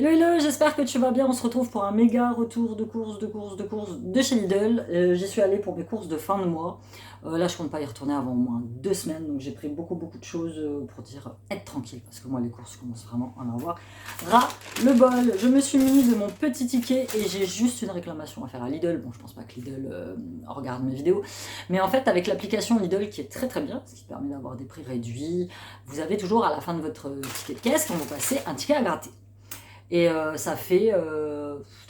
Hello hello, j'espère que tu vas bien, on se retrouve pour un méga retour de course de chez Lidl. J'y suis allée pour mes courses de fin de mois. Là je compte pas y retourner avant au moins 2 semaines, donc j'ai pris beaucoup de choses pour dire être tranquille, parce que moi les courses commencent vraiment à en avoir ras le bol. Je me suis muni de mon petit ticket et j'ai juste une réclamation à faire à Lidl. Bon, je pense pas que Lidl regarde mes vidéos, mais en fait avec l'application Lidl qui est très bien, ce qui permet d'avoir des prix réduits, vous avez toujours à la fin de votre ticket de caisse, quand vous passez, un ticket à gratter. Et ça fait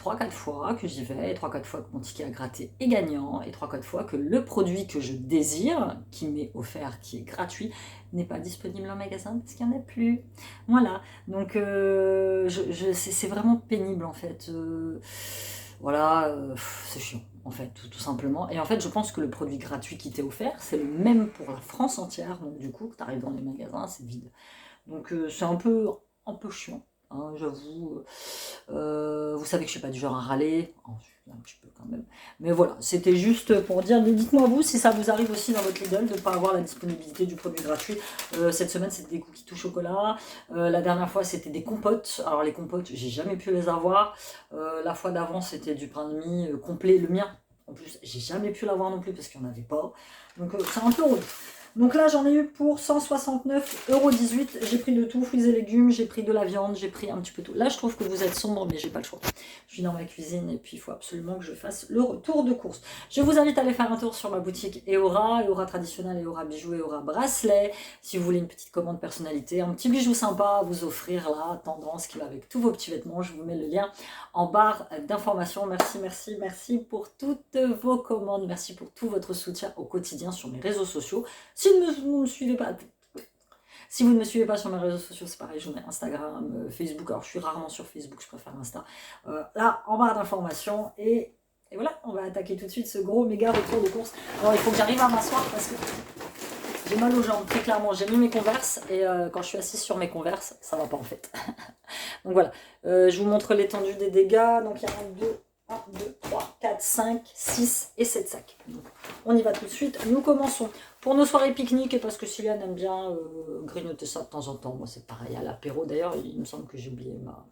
3-4 fois que j'y vais, et 3-4 fois que mon ticket à gratter est gagnant, et 3-4 fois que le produit que je désire, qui m'est offert, qui est gratuit, n'est pas disponible en magasin parce qu'il n'y en a plus. Voilà, donc c'est vraiment pénible en fait. Voilà, c'est chiant en fait, tout simplement. Et en fait, je pense que le produit gratuit qui t'est offert, c'est le même pour la France entière, donc du coup, tu arrives dans les magasins, c'est vide. Donc c'est un peu chiant. Hein, j'avoue, vous savez que je suis pas du genre à râler, oh, je suis un petit peu quand même. Mais voilà, c'était juste pour dire, dites-moi vous si ça vous arrive aussi dans votre Lidl de ne pas avoir la disponibilité du produit gratuit. Cette semaine c'était des cookies tout chocolat, la dernière fois c'était des compotes. Alors les compotes, j'ai jamais pu les avoir. La fois d'avant c'était du pain de mie complet, le mien. En plus, j'ai jamais pu l'avoir non plus parce qu'il n'y en avait pas. Donc c'est un peu relou. Donc là, j'en ai eu pour 169,18 €. J'ai pris de tout, fruits et légumes, j'ai pris de la viande, j'ai pris un petit peu tout. Là, je trouve que vous êtes sombre, mais j'ai pas le choix. Je suis dans ma cuisine et puis il faut absolument que je fasse le retour de course. Je vous invite à aller faire un tour sur ma boutique Eora traditionnelle, Eora bijoux, Eora bracelet. Si vous voulez une petite commande personnalité, un petit bijou sympa à vous offrir là, tendance qui va avec tous vos petits vêtements. Je vous mets le lien en barre d'informations. Merci pour toutes vos commandes. Merci pour tout votre soutien au quotidien sur mes réseaux sociaux. Si vous ne me suivez pas, si vous ne me suivez pas sur mes réseaux sociaux, c'est pareil, j'en ai Instagram, Facebook. Alors je suis rarement sur Facebook, je préfère Insta. Là, en barre d'informations. Et voilà, on va attaquer tout de suite ce gros méga retour de course. Alors il faut que j'arrive à m'asseoir parce que j'ai mal aux jambes, très clairement. J'ai mis mes Converse et quand je suis assise sur mes Converse, ça va pas en fait. Donc voilà, je vous montre l'étendue des dégâts. Donc il y a 1, 2, 3, 4, 5, 6 et 7 sacs. Donc, on y va tout de suite. Nous commençons pour nos soirées pique-nique, et parce que Sylviane aime bien grignoter ça de temps en temps. Moi, c'est pareil à l'apéro. D'ailleurs, il me semble que j'ai oublié ma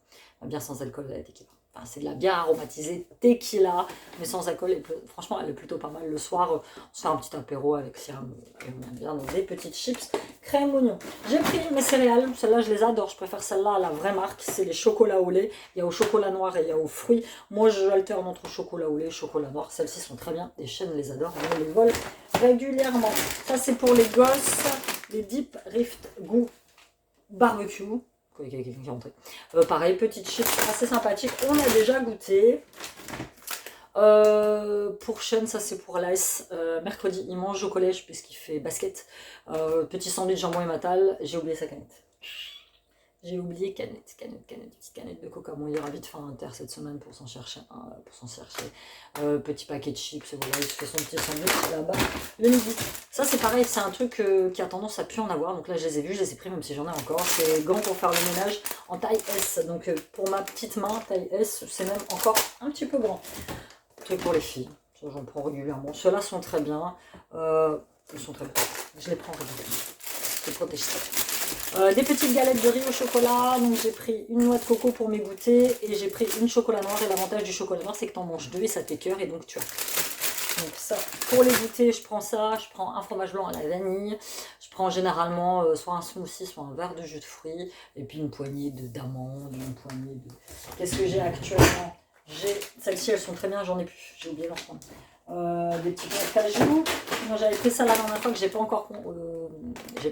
bière sans alcool à la tequila. Enfin, c'est de la bière aromatisée tequila, mais sans alcool. Et franchement, elle est plutôt pas mal le soir. On se fait un petit apéro avec Siam. Et on aime bien des petites chips crème oignon. J'ai pris mes céréales. Celles-là, je les adore. Je préfère celle-là à la vraie marque. C'est les chocolats au lait. Il y a au chocolat noir et il y a aux fruits. Moi, j'alterne entre chocolat au lait et chocolat noir. Celles-ci sont très bien. Les chaînes les adorent. On les vole régulièrement. Ça, c'est pour les gosses. Les Deep Rift goût barbecue. Il y a quelqu'un qui est rentré. Pareil, petite chips assez sympathique. On a déjà goûté. Pour Sean, ça c'est pour l'AS. Mercredi, il mange au collège puisqu'il fait basket. Petit sandwich jambon et matal. J'ai oublié sa canette. J'ai oublié petite canette de coca. Bon, il ira vite faire inter cette semaine pour s'en chercher. Petit paquet de chips, voilà, il se fait son petit sandwich là-bas le midi. Ça, c'est pareil, c'est un truc qui a tendance à plus en avoir. Donc là, je les ai vus, je les ai pris, même si j'en ai encore. C'est gants pour faire le ménage en taille S. Donc pour ma petite main, taille S, c'est même encore un petit peu grand. Truc pour les filles, j'en prends régulièrement. Ceux-là sont très bien. Ils sont très bien. Je les prends régulièrement. Je protège ça. Des petites galettes de riz au chocolat. Donc j'ai pris une noix de coco pour mes goûters et j'ai pris une chocolat noir. Et l'avantage du chocolat noir, c'est que tu en manges deux et ça t'écœure et donc tu as. Donc ça, pour les goûters, je prends ça. Je prends un fromage blanc à la vanille. Je prends généralement soit un smoothie, soit un verre de jus de fruits. Et puis une poignée d'amandes, une poignée de... Qu'est-ce que j'ai actuellement? Celles-ci, elles sont très bien, j'en ai plus. J'ai oublié d'en prendre. Des petits pois de cajou. Moi j'avais pris ça la dernière fois que j'ai pas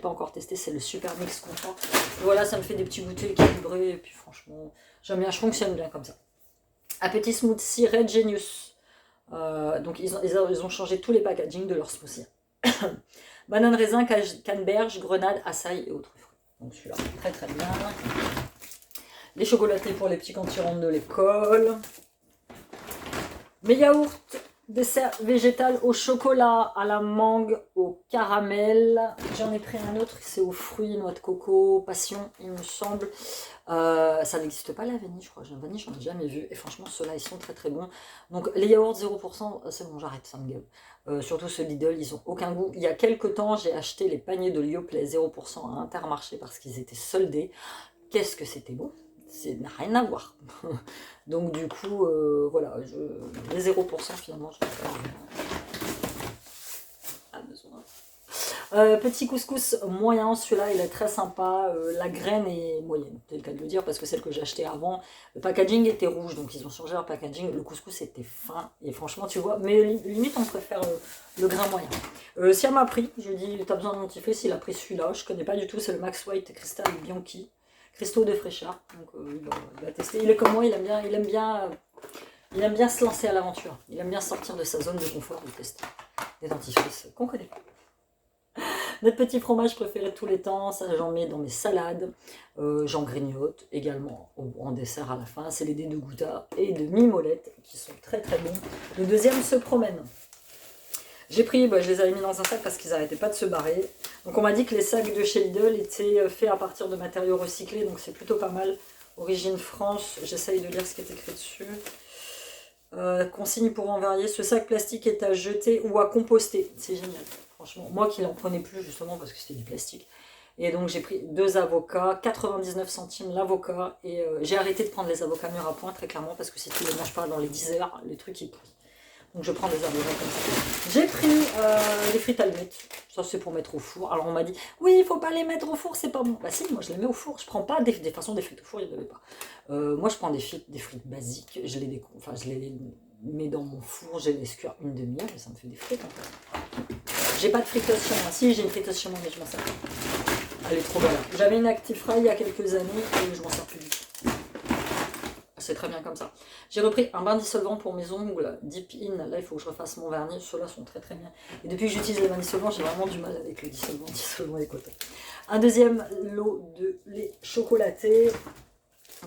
encore testé, c'est le Super Mix Confort. Voilà, ça me fait des petits goûters équilibrés et puis franchement j'aime bien, je fonctionne bien comme ça. Un petit smoothie Red Genius. Donc ils ont changé tous les packaging de leur smoothie. Banane raisin, canneberge, grenade, açaï et autres fruits. Donc celui-là très bien. Les chocolateries pour les petits quand ils rentrent de l'école. Mes yaourts, dessert végétal au chocolat, à la mangue, au caramel. J'en ai pris un autre, c'est aux fruits, noix de coco, passion, il me semble. Ça n'existe pas la vanille, je crois. La vanille, j'en ai jamais vu. Et franchement, ceux-là, ils sont très bons. Donc, les yaourts 0%, c'est bon, j'arrête, ça me gave. Surtout ceux Lidl, ils ont aucun goût. Il y a quelques temps, j'ai acheté les paniers de Yoplait 0% à Intermarché parce qu'ils étaient soldés. Qu'est-ce que c'était bon! Ça n'a rien à voir. Donc du coup, voilà, les 0% finalement, je n'ai pas besoin. Petit couscous moyen, celui-là il est très sympa, la graine est moyenne, c'est le cas de le dire, parce que celle que j'ai achetée avant, le packaging était rouge, donc ils ont changé leur packaging, le couscous était fin, et franchement tu vois, mais limite on préfère le grain moyen. Si elle m'a pris, je lui ai dit, t'as besoin de dentifrice, il a pris celui-là, je connais pas du tout, c'est le Max White Crystal Bianchi, cristaux de fraîcheur, donc il va tester, il est comme moi, il aime bien se lancer à l'aventure, il aime bien sortir de sa zone de confort, de tester des dentifrices qu'on connaît pas. Notre petit fromage préféré de tous les temps, ça j'en mets dans mes salades, j'en grignote également en dessert à la fin, c'est les dés de Gouda et de Mimolette qui sont très très bons. Le deuxième se promène. J'ai pris, je les avais mis dans un sac parce qu'ils n'arrêtaient pas de se barrer. Donc on m'a dit que les sacs de chez Lidl étaient faits à partir de matériaux recyclés, donc c'est plutôt pas mal. Origine France, j'essaye de lire ce qui est écrit dessus. Consigne pouvant varier, ce sac plastique est à jeter ou à composter, c'est génial. Franchement, moi qui n'en prenais plus justement parce que c'était du plastique. Et donc j'ai pris 2 avocats, 99 centimes l'avocat. Et j'ai arrêté de prendre les avocats mûrs à point très clairement parce que si tu les manges pas dans les 10 heures, les trucs ils pourrissent. Donc je prends des avocats comme ça. J'ai pris les frites allumettes. Ça c'est pour mettre au four. Alors on m'a dit, oui il faut pas les mettre au four, c'est pas bon. Bah si, moi je les mets au four. Je prends pas des façons des frites au four, il n'y en avait pas. Moi je prends des frites basiques. Je les mets dans mon four, je les cuire une demi-heure et ça me fait des frites en fait. J'ai pas de friteuse chez moi. Si, j'ai une friteuse chez moi, mais je m'en sers pas. Elle est trop belle. J'avais une Actifry il y a quelques années et je m'en sers plus du tout. C'est très bien comme ça. J'ai repris un bain dissolvant pour mes ongles Deep In. Là, il faut que je refasse mon vernis. Ceux-là sont très très bien. Et depuis que j'utilise les bains dissolvants, j'ai vraiment du mal avec le dissolvant et coton. Un deuxième lot de lait chocolaté.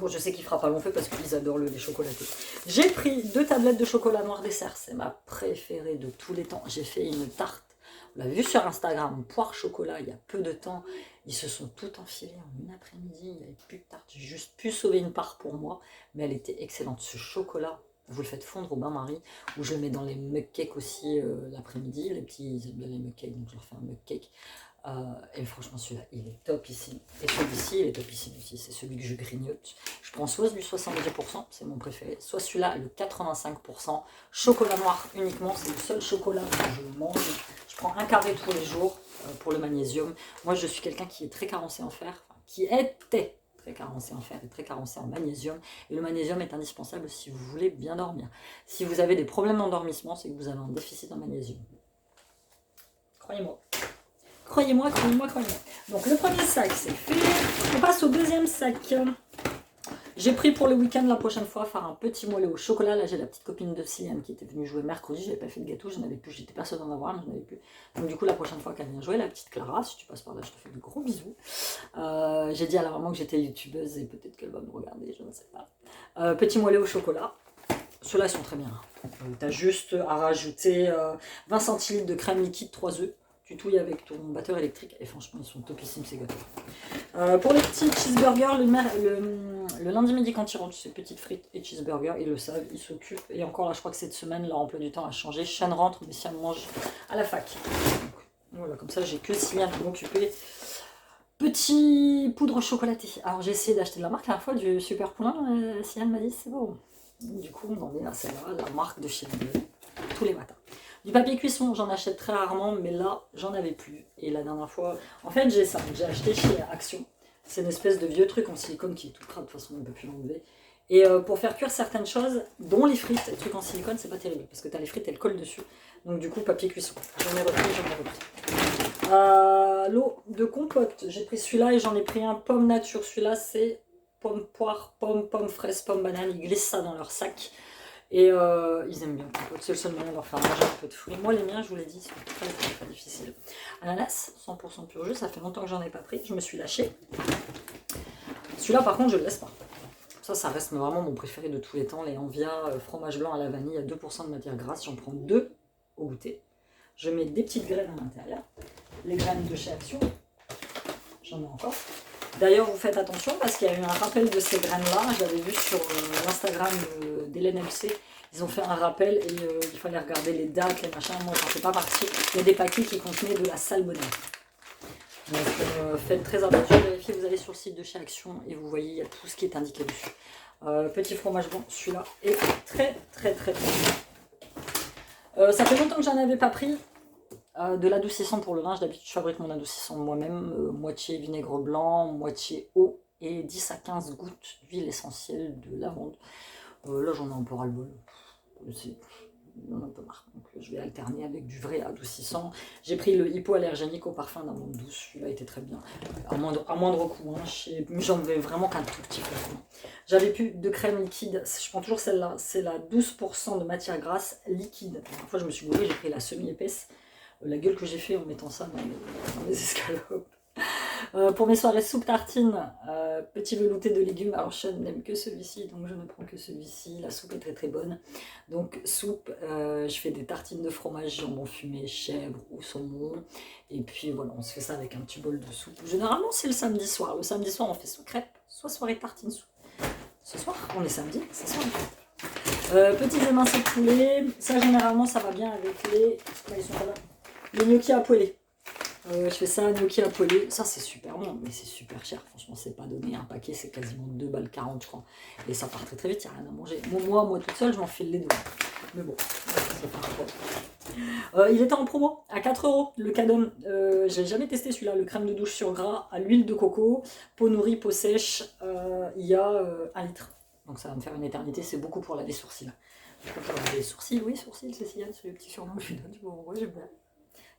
Bon, je sais qu'il fera pas long feu parce qu'ils adorent le lait chocolaté. J'ai pris 2 tablettes de chocolat noir dessert. C'est ma préférée de tous les temps. J'ai fait une tarte. On l'a vu sur Instagram, poire chocolat, il y a peu de temps. Ils se sont tout enfilés en une après-midi. Il n'y avait plus de tarte. J'ai juste pu sauver une part pour moi. Mais elle était excellente. Ce chocolat, vous le faites fondre au bain-marie. Ou je le mets dans les mug cakes aussi l'après-midi. Les petits, ils aiment bien les mug cakes, donc je leur fais un mug cake. Et franchement, celui-là, il est top ici. Et celui-ci, il est top ici aussi. C'est celui que je grignote. Je prends soit du 70%, c'est mon préféré, soit celui-là, le 85%. Chocolat noir uniquement, c'est le seul chocolat que je mange. Je prends un carré tous les jours pour le magnésium. Moi, je suis quelqu'un qui est très carencé en fer, qui était très carencé en fer et très carencé en magnésium. Et le magnésium est indispensable si vous voulez bien dormir. Si vous avez des problèmes d'endormissement, c'est que vous avez un déficit en magnésium. Croyez-moi. Croyez-moi, croyez-moi, croyez-moi. Donc le premier sac, c'est fait. On passe au deuxième sac. J'ai pris pour le week-end la prochaine fois faire un petit mollet au chocolat. Là, j'ai la petite copine de Céline qui était venue jouer mercredi. J'avais pas fait de gâteau, j'en avais plus. J'étais persuadée d'en avoir, mais j'en avais plus. Donc du coup, la prochaine fois qu'elle vient jouer, la petite Clara, si tu passes par là, je te fais de gros bisous. J'ai dit à la maman que j'étais youtubeuse et peut-être qu'elle va me regarder, je ne sais pas. Petit mollet au chocolat. Ceux-là, ils sont très bien. Tu as juste à rajouter 20 centilitres de crème liquide, 3 œufs. Tu touilles avec ton batteur électrique et franchement ils sont topissimes ces gâteaux. Pour les petits cheeseburgers, le lundi midi quand ils rentrent, ces petites frites et cheeseburgers, ils le savent, ils s'occupent. Et encore là, je crois que cette semaine, leur emploi du temps a changé. Shane rentre, mais si elle mange à la fac. Donc, voilà, comme ça j'ai que Céline pour m'occuper. Petit poudre chocolatée. Alors j'ai essayé d'acheter de la marque la dernière fois, du super poulain. Céline m'a dit c'est bon. Du coup on en est à celle-là, la marque de chez Lidl, tous les matins. Du papier cuisson, j'en achète très rarement, mais là, j'en avais plus. Et la dernière fois, en fait, j'ai ça. J'ai acheté chez Action. C'est une espèce de vieux truc en silicone qui est tout crade, de toute façon, on ne peut plus l'enlever. Et pour faire cuire certaines choses, dont les frites, les trucs en silicone, c'est pas terrible, parce que tu as les frites, elles collent dessus. Donc du coup, papier cuisson. J'en ai repris. L'eau de compote, j'ai pris celui-là et j'en ai pris un pomme nature. Celui-là, c'est pomme poire, pomme fraise, pomme banane. Ils glissent ça dans leur sac. Et ils aiment bien le compote, c'est le seul moyen de leur faire manger un peu de fruits. Moi les miens, je vous l'ai dit, sont très très très difficiles. Ananas, 100% pur jus, ça fait longtemps que j'en ai pas pris, je me suis lâchée. Celui-là par contre je le laisse pas. Ça reste vraiment mon préféré de tous les temps, les Envia fromage blanc à la vanille à 2% de matière grasse, j'en prends 2 au goûter. Je mets des petites graines à l'intérieur, les graines de chez Action, j'en ai encore. D'ailleurs, vous faites attention parce qu'il y a eu un rappel de ces graines-là. J'avais vu sur l'Instagram d'Hélène MC. Ils ont fait un rappel et il fallait regarder les dates, les machins. Moi, j'en fais pas partie. Il y a des paquets qui contenaient de la salmonelle. Donc faites très attention, vérifiez, vous allez sur le site de chez Action et vous voyez, il y a tout ce qui est indiqué dessus. Petit fromage blanc, celui-là est très très très très bon. Ça fait longtemps que j'en avais pas pris. De l'adoucissant pour le linge, d'habitude je fabrique mon adoucissant moi-même, moitié vinaigre blanc, moitié eau et 10 à 15 gouttes d'huile essentielle de lavande. Là j'en ai un peu ras-le-bol, j'en ai un peu marre, donc je vais alterner avec du vrai adoucissant. J'ai pris le hypoallergénique au parfum d'amande douce, celui-là était très bien, à moindre coût, hein. J'en avais vraiment qu'un tout petit peu. J'avais plus de crème liquide, je prends toujours celle-là, c'est la 12% de matière grasse liquide. La dernière fois je me suis gourée, j'ai pris la semi-épaisse. La gueule que j'ai fait en mettant ça dans les escalopes. Pour mes soirées soupe tartine, petit velouté de légumes. Alors Sean n'aime que celui-ci, donc je ne prends que celui-ci. La soupe est très très bonne. Donc soupe, je fais des tartines de fromage, jambon fumé, chèvre ou saumon. Et puis voilà, on se fait ça avec un petit bol de soupe. Généralement c'est le samedi soir. Le samedi soir on fait soit crêpes, soit soirée tartine soupe. Ce soir, on est samedi, c'est soir. Petits émincés de poulet, ça généralement ça va bien avec les... Là, ils sont pas là. Les gnocchis à poêler. Je fais ça, gnocchis à poêler. Ça, c'est super bon, mais c'est super cher. Franchement, c'est pas donné. Un paquet, c'est quasiment 2 balles 40, je crois. Et ça part très très vite, il n'y a rien à manger. Moi toute seule, je m'en file les doigts. Mais bon, c'est pas grave. Il était en promo à 4 €, le Cadom. J'ai jamais testé celui-là, le crème de douche sur gras à l'huile de coco, peau nourrie, peau sèche. Il y a 1 litre. Donc ça va me faire une éternité, c'est beaucoup pour laver les sourcils. Je crois qu'il y a des sourcils, oui, sourcils, Cécile, c'est le petit surnom que je lui donne. Bon, j'aime bien.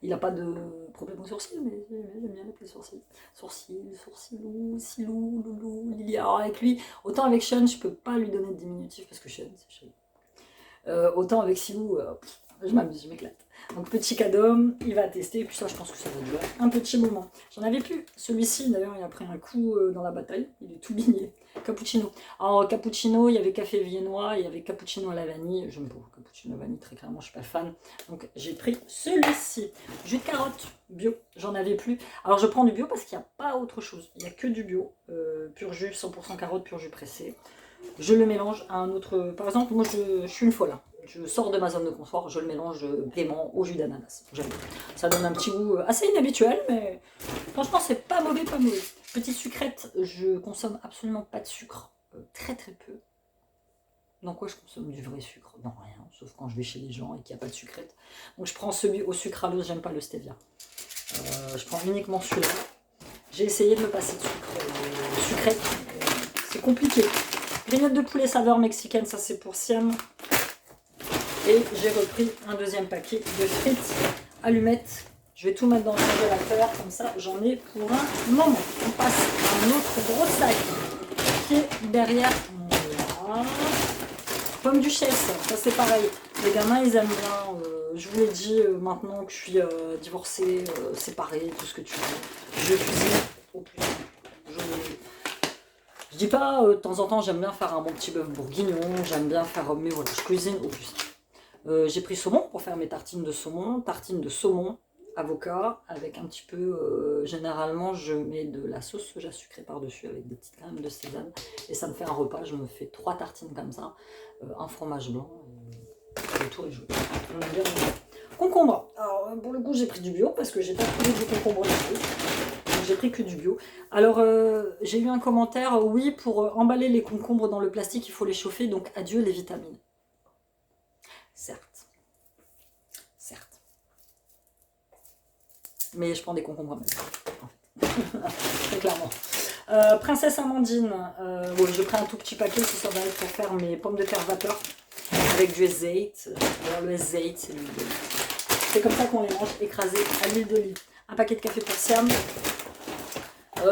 Il n'a pas de problème aux sourcils, mais j'aime bien les sourcils. Sourcilou, Silou, Loulou, Lily. Alors avec lui, autant avec Sean, je peux pas lui donner de diminutif parce que Sean, c'est Sean. Autant avec Silou, je m'amuse, je m'éclate. Donc petit Cadom, il va tester, et puis ça je pense que ça va durer un petit moment. J'en avais plus, celui-ci d'ailleurs il a pris un coup dans la bataille, il est tout bigné. Cappuccino. Alors cappuccino, il y avait café viennois, il y avait cappuccino à la vanille, j'aime pas cappuccino à la vanille, très clairement je suis pas fan. Donc j'ai pris celui-ci. Jus de carotte, bio, j'en avais plus. Alors je prends du bio parce qu'il n'y a pas autre chose, il n'y a que du bio, pur jus, 100% carotte, pur jus pressé. Je le mélange à un autre, par exemple moi je suis une folle là. Je sors de ma zone de confort, je le mélange paiement au jus d'ananas. J'aime bien. Ça donne un petit goût assez inhabituel, mais franchement, c'est pas mauvais, pas mauvais. Petite sucrète, je consomme absolument pas de sucre, très très peu. Dans quoi je consomme du vrai sucre? Non, rien, sauf quand je vais chez les gens et qu'il n'y a pas de sucrète. Donc je prends celui au sucralose, j'aime pas le stevia. Je prends uniquement celui-là. J'ai essayé de me passer de sucre, sucrète, c'est compliqué. Grignotte de poulet saveur mexicaine, ça c'est pour Siam. Et j'ai repris un deuxième paquet de frites allumettes. Je vais tout mettre dans le congélateur, comme ça j'en ai pour un moment. On passe à un autre gros sac qui est derrière moi. Pomme duchesse, ça c'est pareil. Les gamins ils aiment bien. Je vous l'ai dit maintenant que je suis divorcée, séparée, tout ce que tu veux. Je cuisine au plus simple. Je dis pas de temps en temps j'aime bien faire un bon petit bœuf bourguignon, j'aime bien faire, mais voilà, je cuisine au plus simple. J'ai pris saumon pour faire mes tartines de saumon, avocat, avec un petit peu, généralement je mets de la sauce soja sucrée par-dessus avec des petites graines de sésame, et ça me fait un repas, je me fais 3 tartines comme ça, un fromage blanc, et tout est joué. On aime bien. Concombre, alors pour le coup j'ai pris du bio, parce que j'ai pas trouvé du concombre non plus, j'ai pris que du bio. Alors j'ai eu un commentaire, oui pour emballer les concombres dans le plastique il faut les chauffer, donc adieu les vitamines. Certes. Certes. Mais je prends des concombres même. En fait. Très clairement. Princesse Amandine. Ouais, je prends un tout petit paquet si ça va être pour faire mes pommes de terre vapeur. Avec du zait. Alors le zait, c'est l'huile d'olive. C'est comme ça qu'on les mange, écrasés à l'huile d'olive. Un paquet de café pour Siam.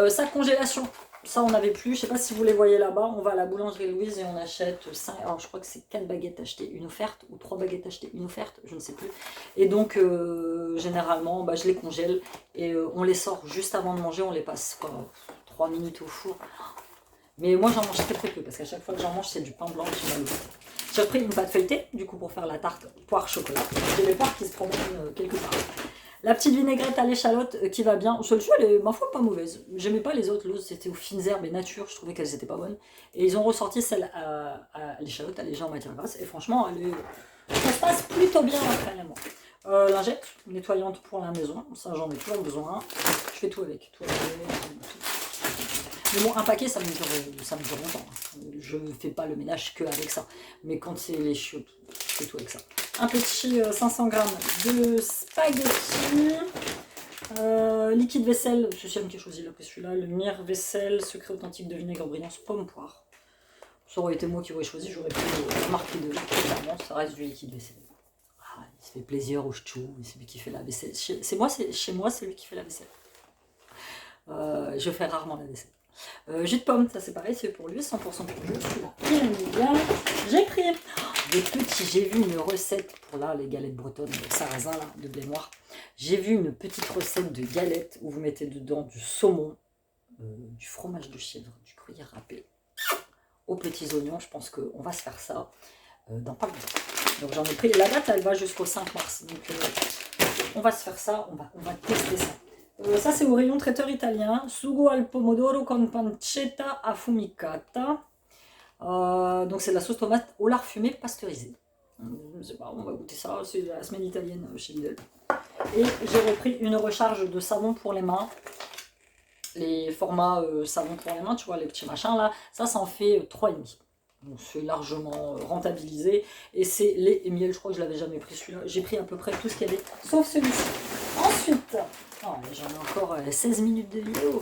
Sac congélation. Ça, on n'avait plus. Je sais pas si vous les voyez là-bas. On va à la boulangerie Louise et on achète 5. Alors, je crois que c'est 4 baguettes achetées, une offerte, ou 3 baguettes achetées, une offerte, je ne sais plus. Et donc, généralement, je les congèle et on les sort juste avant de manger. On les passe 3 minutes au four. Mais moi, j'en mange très très peu parce qu'à chaque fois que j'en mange, c'est du pain blanc qui m'a. J'ai repris une pâte feuilletée, du coup, pour faire la tarte poire chocolat. J'ai les poires qui se promènent quelque part. La petite vinaigrette à l'échalote qui va bien. Celle-ci, elle est, ma foi, pas mauvaise. J'aimais pas les autres. L'autre, c'était aux fines herbes et nature. Je trouvais qu'elles étaient pas bonnes. Et ils ont ressorti celle à l'échalote, allégée en matière grasse. Et franchement, ça se passe plutôt bien après moi. Lingette, nettoyante pour la maison, ça j'en ai toujours besoin. Je fais tout avec, tout. Mais bon, un paquet, ça me dure longtemps. Je ne fais pas le ménage que avec ça. Mais quand c'est les chiottes, je fais tout avec ça. Un petit 500 g de spaghetti. Liquide vaisselle, c'est Siam qui a choisi là, celui-là. Le Mire vaisselle, secret authentique de vinaigre brillance, pomme poire. Ça aurait été moi qui aurais choisi, j'aurais pris la marque de clairement, ça reste du liquide vaisselle. Ah, il se fait plaisir au ch'tou, c'est lui qui fait la vaisselle. Chez moi, c'est lui qui fait la vaisselle. Je fais rarement la vaisselle. Jus de pomme, ça c'est pareil, c'est pour lui, 100% pour lui, celui-là. Il aime bien. J'ai pris des petits, j'ai vu une recette pour là, les galettes bretonnes, sarrasin là, de blé noir. J'ai vu une petite recette de galettes où vous mettez dedans du saumon, du fromage de chèvre, du gruyère râpé, aux petits oignons. Je pense qu'on va se faire ça dans pas longtemps. Donc j'en ai pris, la date elle va jusqu'au 5 mars, donc on va se faire ça, on va tester ça. Ça c'est au rayon traiteur italien, sugo al pomodoro con pancetta affumicata. Donc c'est de la sauce tomate au lard fumé pasteurisé. Je sais pas, on va goûter ça, c'est la semaine italienne chez Lidl. Et j'ai repris une recharge de savon pour les mains. Les formats savon pour les mains, tu vois, les petits machins là, ça en fait 3,5. Donc c'est largement rentabilisé. Et c'est lait et miel, je crois que je l'avais jamais pris celui-là. J'ai pris à peu près tout ce qu'il y avait, sauf celui-ci. Ensuite, j'en ai encore 16 minutes de vidéo.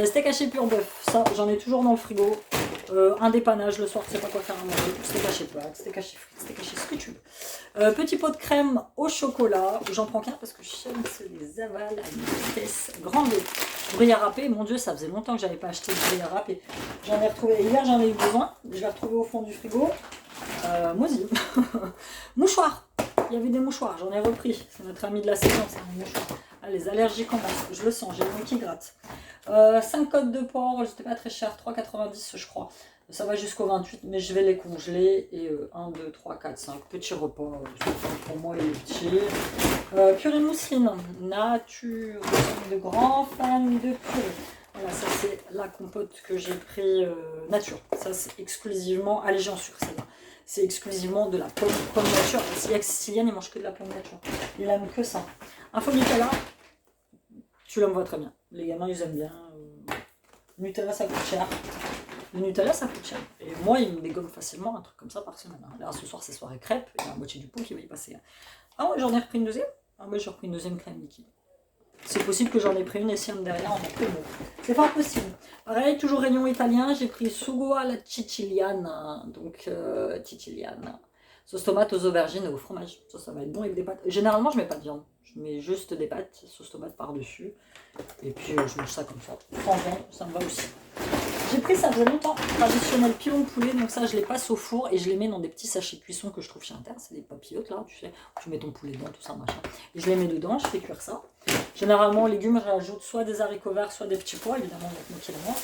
Steak haché pur bœuf, ça j'en ai toujours dans le frigo. Un dépannage le soir, tu sais pas quoi faire à manger. Steak haché pâte, steak haché frites, steak haché ce que tu veux. Petit pot de crème au chocolat. J'en prends qu'un parce que j'aime se les avale à une vitesse grande. Gruyère râpé, mon dieu, ça faisait longtemps que j'avais pas acheté de gruyère râpé. J'en ai retrouvé, hier j'en ai eu besoin. Je l'ai retrouvé au fond du frigo. Moisi. Mouchoir. Il y avait des mouchoirs, j'en ai repris. C'est notre ami de la saison, c'est un mouchoir. Ah, les allergies commencent, je le sens, j'ai le nez qui gratte. 5 côtes de porc, c'était pas très cher, 3,90 je crois. Ça va jusqu'au 28, mais je vais les congeler. Et 1, 2, 3, 4, 5 petits repas pour moi et les petits. Purée mousseline, nature, de grands fans de purée. Voilà, ça c'est la compote que j'ai pris nature. Ça c'est exclusivement allégé en sucre, celle-là. C'est exclusivement de la pomme nature. Sicilienne, il mange que de la pomme nature. Il aime que ça. Un faux Nutella, tu l'aimes très bien. Les gamins, ils aiment bien. Nutella, ça coûte cher. Le Nutella, ça coûte cher. Et moi, il me dégomme facilement un truc comme ça par semaine. Là, ce soir, c'est soirée crêpe. Il y a la moitié du pot qui va y passer. Ah ouais, j'en ai repris une deuxième. Ah ouais, j'ai repris une deuxième crème liquide. C'est possible que j'en ai pris une et si derrière, on a pris une autre. C'est pas possible. Pareil, toujours rayon italien, j'ai pris sugo alla siciliana. Donc, siciliana. Sauce tomate aux aubergines et au fromage. Ça va être bon avec des pâtes. Généralement, je mets pas de viande. Je mets juste des pâtes, sauce tomate par-dessus. Et puis, je mange ça comme ça. Sans viande, ça me va aussi. J'ai pris ça faisait longtemps, traditionnel pilon de poulet, donc ça je les passe au four et je les mets dans des petits sachets de cuisson que je trouve chez Inter, c'est des papillotes là, tu sais, tu mets ton poulet dedans, tout ça, machin. Et je les mets dedans, je fais cuire ça. Généralement, légumes, je rajoute soit des haricots verts, soit des petits pois, évidemment, avec moitié de moi,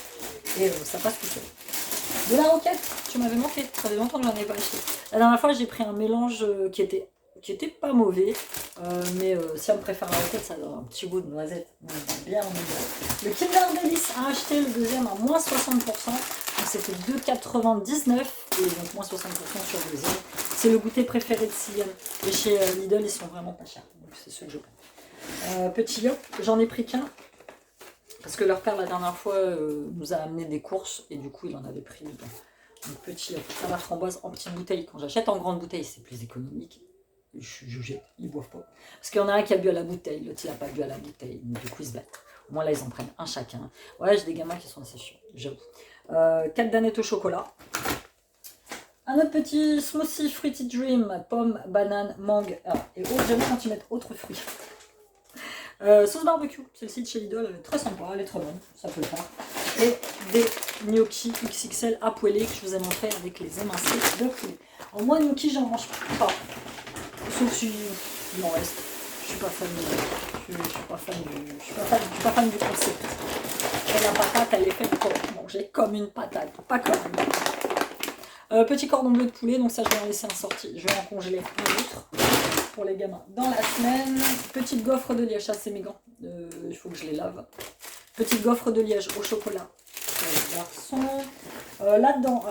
et ça passe tout seul. De la roquette, tu m'avais manqué, ça fait longtemps que j'en ai pas acheté. La dernière fois, j'ai pris un mélange qui était pas mauvais, mais si on préfère la roquette, ça donne un petit goût de noisette. Bien. Le Kinder Delice a acheté le deuxième à moins 60%, donc c'était 2,99 et donc moins 60% sur le deuxième. C'est le goûter préféré de Sylviane. Et chez Lidl, ils sont vraiment pas chers, donc c'est ceux que je prends. Petit yop, j'en ai pris qu'un. Parce que leur père, la dernière fois, nous a amené des courses et du coup, il en avait pris un petit salade framboise en petite bouteille. Quand j'achète en grande bouteille, c'est plus économique. Je jette, ils boivent pas. Parce qu'il y en a un qui a bu à la bouteille, l'autre il n'a pas bu à la bouteille. Du coup, ils se battent. Au moins là, ils en prennent un chacun. Ouais, j'ai des gamins qui sont assez chiants, j'avoue. 4 danettes au chocolat. Un autre petit smoothie Fruity Dream, pomme, banane, mangue et autres. J'aime quand ils mettent autres fruits. Sauce barbecue, celle-ci de chez Lidl, elle est très sympa, elle est très bonne, ça peut le faire. Et des gnocchis XXL à poêler que je vous ai montré avec les émincés de poulet. Alors moi, gnocchi, j'en mange pas. Sauf si il m'en reste. Je suis pas fan du concept. Et la patate, elle est faite pour manger comme une patate, pas comme une patate. Petit cordon bleu de poulet, donc ça je vais en laisser un sorti. Je vais en congeler un autre pour les gamins dans la semaine. Petite gaufre de liège, ça c'est mes gants. Il faut que je les lave. Petite gaufre de liège au chocolat pour les garçons. Là-dedans,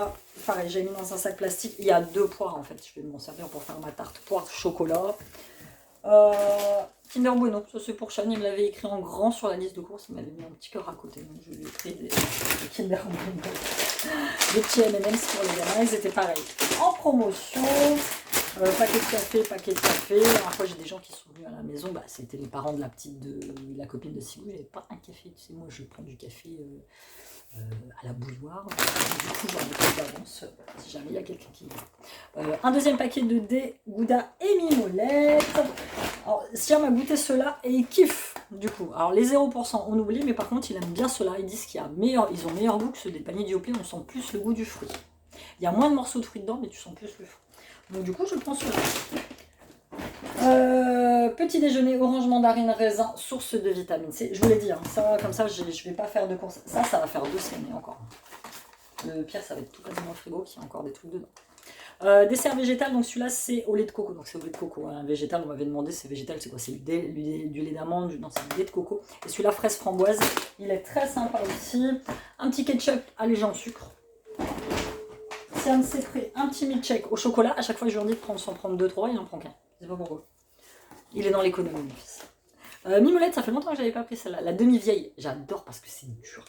pareil, j'ai mis dans un sac plastique. Il y a 2 poires en fait. Je vais m'en servir pour faire ma tarte poire chocolat. Kinder Bueno, ça c'est pour Sean, il me l'avait écrit en grand sur la liste de courses, il m'avait mis un petit cœur à côté, donc je lui ai pris des Kinder Bueno. Des petits M&M's pour les gamins, ils étaient pareils. En promotion, paquet de café, paquet de café. La dernière fois j'ai des gens qui sont venus à la maison, bah, c'était les parents de la copine de Sigou, j'avais pas un café, tu sais, moi je prends du café à la bouilloire, du coup j'en ai plus d'avance si jamais il y a quelqu'un qui vient. Un deuxième paquet de dés Gouda et Mimolette. Alors Siam a goûté cela et il kiffe du coup. Alors les 0% on oublie, mais par contre il aime bien cela, ils disent qu'ils ont meilleur goût que ceux des paniers Dioplay, on sent plus le goût du fruit. Il y a moins de morceaux de fruits dedans, mais tu sens plus le fruit. Donc du coup je prends cela. Petit déjeuner, orange, mandarine, raisin, source de vitamine C. Je vous l'ai dit, hein, ça, comme ça, je vais pas faire de courses. Ça va faire 2 semaines et encore. Le pire, ça va être tout quasiment au frigo, qu'il y a encore des trucs dedans. Dessert végétal, donc celui-là, c'est au lait de coco. Donc c'est au lait de coco. Hein. Végétal, on m'avait demandé, c'est végétal, c'est quoi? C'est du lait d'amande, non, c'est du lait de coco. Et celui-là, fraise framboise, il est très sympa aussi. Un petit ketchup allégé en sucre. C'est un de ses prix, un petit milkshake au chocolat. À chaque fois, je lui dis de s'en prendre 2-3, il n'en prend qu'un. Je sais pas pourquoi. Il est dans l'économie, mon fils. Mimolette, ça fait longtemps que j'avais pas pris celle-là. La demi-vieille, j'adore parce que c'est dur.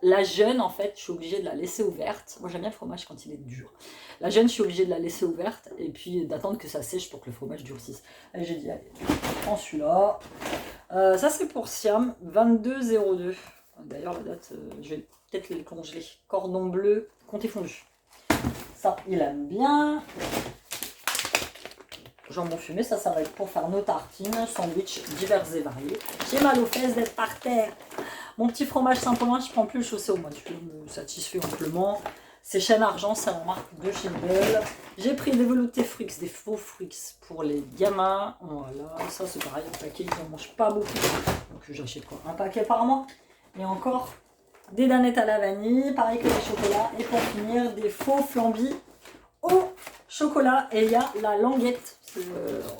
La jeune, en fait, je suis obligée de la laisser ouverte. Moi, j'aime bien le fromage quand il est dur. La jeune, je suis obligée de la laisser ouverte et puis d'attendre que ça sèche pour que le fromage durcisse. Et j'ai dit, allez, je prends celui-là. Ça, c'est pour Siam, 22,02. D'ailleurs, la date, je vais peut-être les congeler. Cordon bleu, comté fondu. Ça, il aime bien. Jambon fumé, ça va être pour faire nos tartines, sandwichs divers et variés. J'ai mal aux fesses d'être par terre. Mon petit fromage Saint-Paulin, je prends plus le chaussé au mois de juillet, me satisfait amplement. C'est Chêne Argent, c'est la marque de chez Lidl. J'ai pris des veloutés Frix, des faux Frix pour les gamins. Voilà, ça c'est pareil, un paquet, ils n'en mangent pas beaucoup. Donc j'achète quoi? Un paquet par mois. Et encore des danettes à la vanille, pareil que les chocolats. Et pour finir, des faux flambis au chocolat. Et il y a la languette.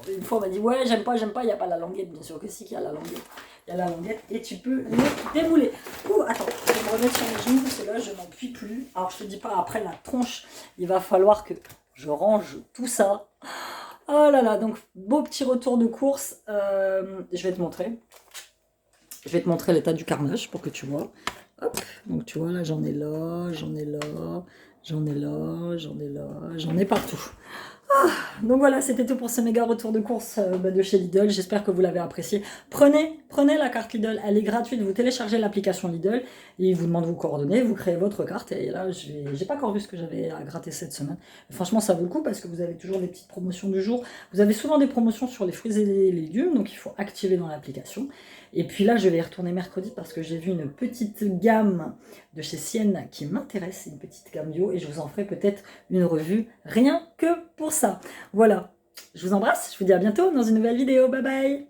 Une fois on m'a dit ouais j'aime pas, il n'y a pas la languette, bien sûr que si qu'il y a la languette. Il y a la languette et tu peux les démouler. Ouh, attends, je vais me remettre sur mes genoux parce que là je n'en puis plus. Alors je te dis pas, après la tronche, il va falloir que je range tout ça. Oh là là, donc beau petit retour de course. Je vais te montrer. Je vais te montrer l'état du carnage pour que tu vois. Hop, donc tu vois là j'en ai là, j'en ai là, j'en ai là, j'en ai là, j'en ai partout. Donc voilà, c'était tout pour ce méga retour de course de chez Lidl. J'espère que vous l'avez apprécié. Prenez la carte Lidl, elle est gratuite. Vous téléchargez l'application Lidl et il vous demande vos coordonnées, vous créez votre carte. Et là, j'ai pas encore vu ce que j'avais à gratter cette semaine. Mais franchement, ça vaut le coup parce que vous avez toujours des petites promotions du jour. Vous avez souvent des promotions sur les fruits et les légumes, donc il faut activer dans l'application. Et puis là, je vais y retourner mercredi parce que j'ai vu une petite gamme de chez Sienne qui m'intéresse, une petite gamme bio, et je vous en ferai peut-être une revue rien que pour ça. Voilà, je vous embrasse, je vous dis à bientôt dans une nouvelle vidéo, bye bye.